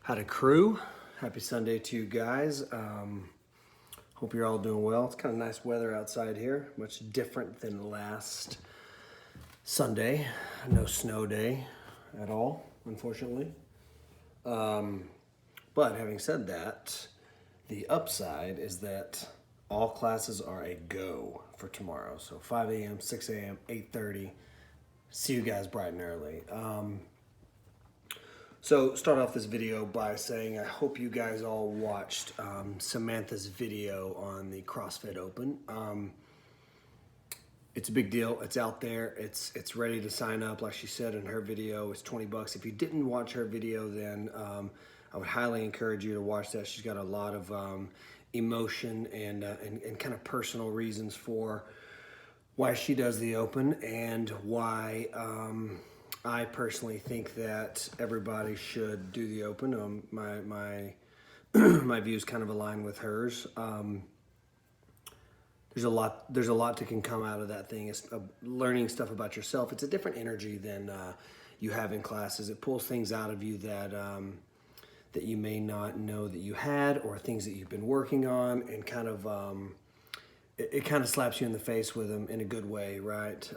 Howdy crew, happy Sunday to you guys. Hope you're all doing well. It's kind of nice weather outside here, much different than last Sunday. No snow day at all, unfortunately. But having said that, the upside is that all classes are a go for tomorrow. So 5 a.m., 6 a.m., 8:30. See you guys bright and early. So start off this video by saying I hope you guys all watched Samantha's video on the CrossFit Open. It's a big deal. It's out there. It's ready to sign up. Like she said in her video, it's $20. If you didn't watch her video, then I would highly encourage you to watch that. She's got a lot of emotion and kind of personal reasons for why she does the Open and why I personally think that everybody should do the Open. My my views kind of align with hers. There's a lot that can come out of that thing. It's learning stuff about yourself. It's a different energy than you have in classes. It pulls things out of you that that you may not know that you had, or things that you've been working on, and kind of it kind of slaps you in the face with them in a good way, right?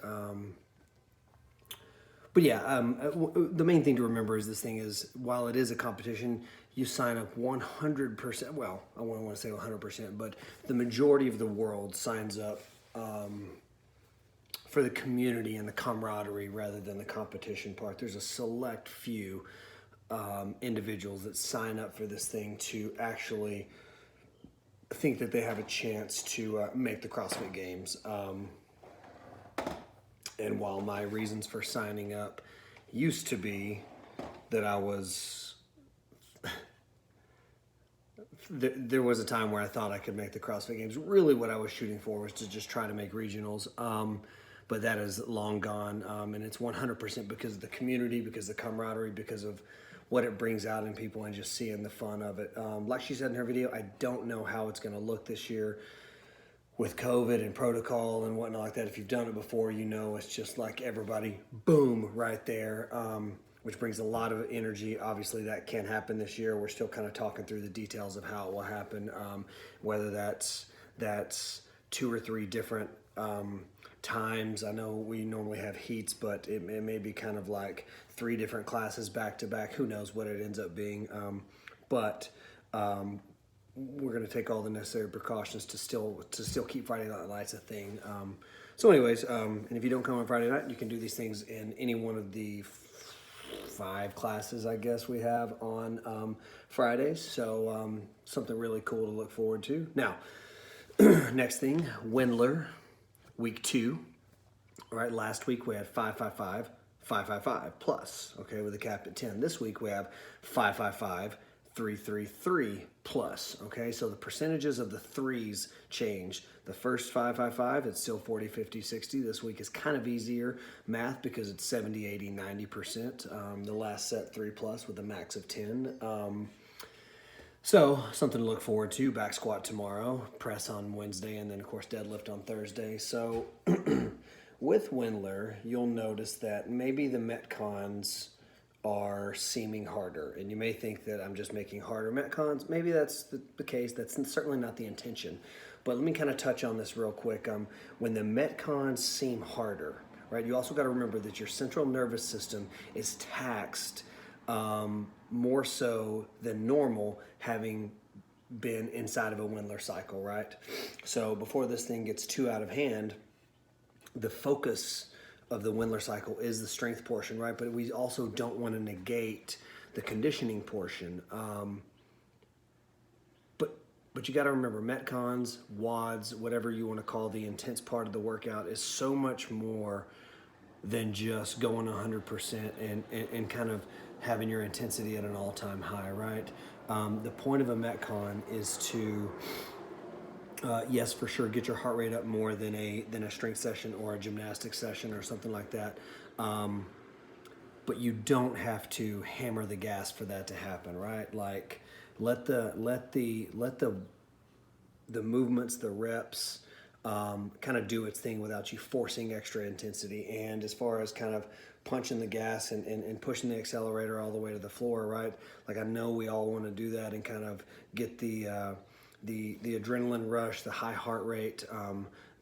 But yeah, the main thing to remember is this thing is, while it is a competition, you sign up 100%. Well, I wouldn't want to say 100%, but the majority of the world signs up for the community and the camaraderie rather than the competition part. There's a select few individuals that sign up for this thing to actually think that they have a chance to make the CrossFit Games. And while my reasons for signing up used to be that I was, there was a time where I thought I could make the CrossFit Games. Really what I was shooting for was to just try to make regionals. But that is long gone. And it's 100% because of the community, because of the camaraderie, because of what it brings out in people and just seeing the fun of it. Like she said in her video, I don't know how it's gonna look this year with COVID and protocol and whatnot like that. If you've done it before, you know it's just like everybody, boom, right there, which brings a lot of energy. Obviously, that can't happen this year. We're still kind of talking through the details of how it will happen, whether that's 2 or 3 different times. I know we normally have heats, but it may be kind of like 3 different classes back to back. Who knows what it ends up being, but we're going to take all the necessary precautions to still keep Friday Night Lights a thing. So anyways, and if you don't come on Friday night, you can do these things in any one of the 5 classes, I guess, we have on Fridays. So something really cool to look forward to. Now, next thing, Wendler, week 2. All right, last week we had 555, 555 plus, okay, with a cap at 10. This week we have 555, 333 plus, okay? So the percentages of the threes change. The first 555, it's still 40, 50, 60. This week is kind of easier math because it's 70, 80, 90%. The last set 3 plus with a max of 10. So something to look forward to. Back squat tomorrow, press on Wednesday, and then of course deadlift on Thursday. So with Wendler, you'll notice that maybe the MetCons are seeming harder, and you may think that I'm just making harder MetCons. Maybe that's the case. That's certainly not the intention, but let me kind of touch on this real quick. When the MetCons seem harder, right, you also got to remember that your central nervous system is taxed more so than normal, having been inside of a Wendler cycle, right? So before this thing gets too out of hand, the focus of the Wendler cycle is the strength portion, right? But we also don't want to negate the conditioning portion. But you got to remember, MetCons, WODs, whatever you want to call the intense part of the workout, is so much more than just going 100% and kind of having your intensity at an all-time high, right? The point of a MetCon is to yes, for sure, get your heart rate up more than a strength session or a gymnastics session or something like that. But you don't have to hammer the gas for that to happen, right? Like let the movements, the reps, kind of do its thing without you forcing extra intensity. And as far as kind of punching the gas and pushing the accelerator all the way to the floor, right? Like I know we all want to do that and kind of get the adrenaline rush, the high heart rate,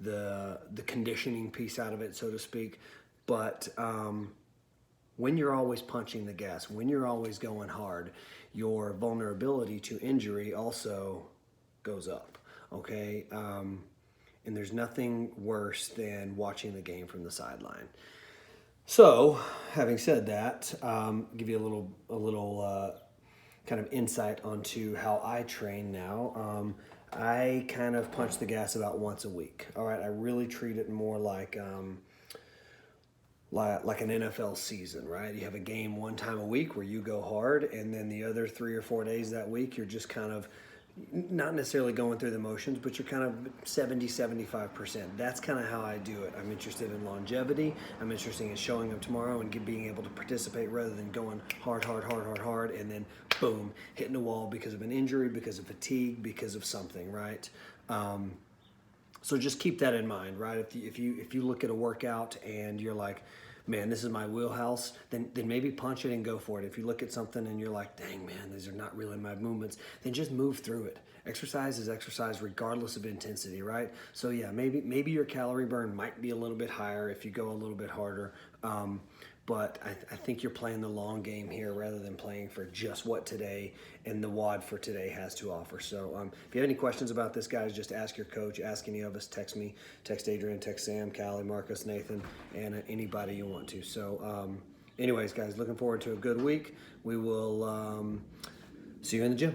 the conditioning piece out of it, so to speak. But when you're always punching the gas, when you're always going hard, your vulnerability to injury also goes up, okay? And there's nothing worse than watching the game from the sideline. So, having said that, give you a little kind of insight onto how I train now. I kind of punch the gas about once a week. All right, I really treat it more like an NFL season, right? You have a game one time a week where you go hard, and then the other 3 or 4 days that week, you're just kind of not necessarily going through the motions, but you're kind of 70-75%. That's kind of how I do it. I'm interested in longevity. I'm interested in showing up tomorrow and being able to participate rather than going hard, and then boom, hitting a wall because of an injury, because of fatigue, because of something, right? So just keep that in mind, right? If you look at a workout and you're like, man, this is my wheelhouse, then maybe punch it and go for it. If you look at something and you're like, dang, man, these are not really my movements, then just move through it. Exercise is exercise regardless of intensity, right? So yeah, maybe your calorie burn might be a little bit higher if you go a little bit harder. But I think you're playing the long game here rather than playing for just what today and the WOD for today has to offer. So if you have any questions about this, guys, just ask your coach, ask any of us, text me, text Adrian, text Sam, Callie, Marcus, Nathan, and anybody you want to. So anyways, guys, looking forward to a good week. We will see you in the gym.